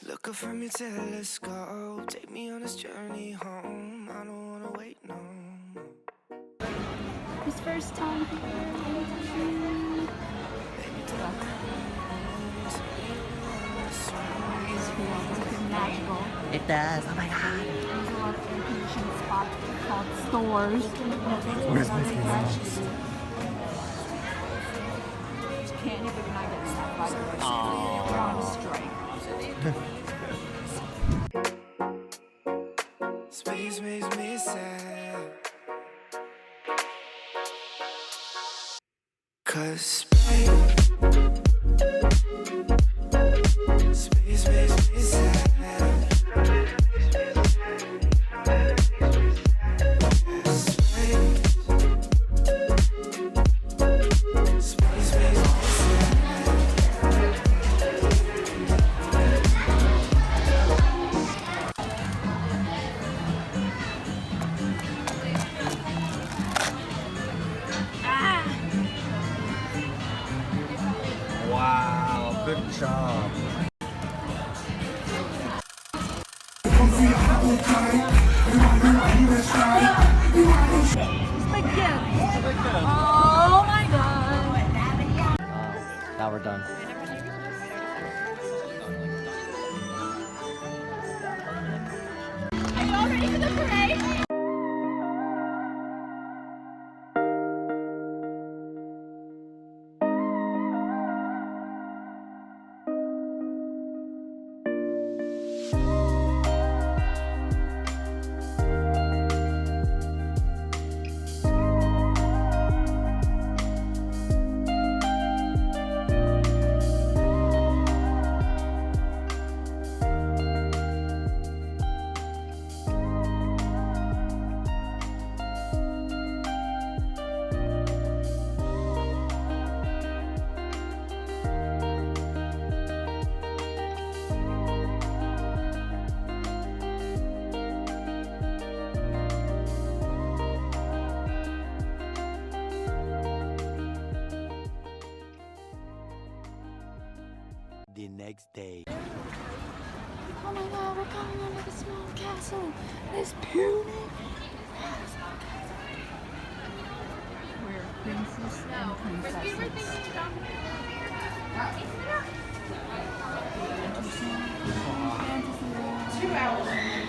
Look up from your telescope, take me on this journey home. I don't wanna wait no more. His first time here. Magical. It does. Oh my god. There's a lot of air conditioning spots called stores. Where's my phone? Can't even not get stopped by the way. We're on a strike. Space makes me sad, 'cause space makes me sad. Wow, good job. Oh my god. Now we're done. Are you all ready for the parade? The next day. Oh my god, we're coming into the small castle. This puny small castle. Where princess and princesses. Fantasy world. 2 hours.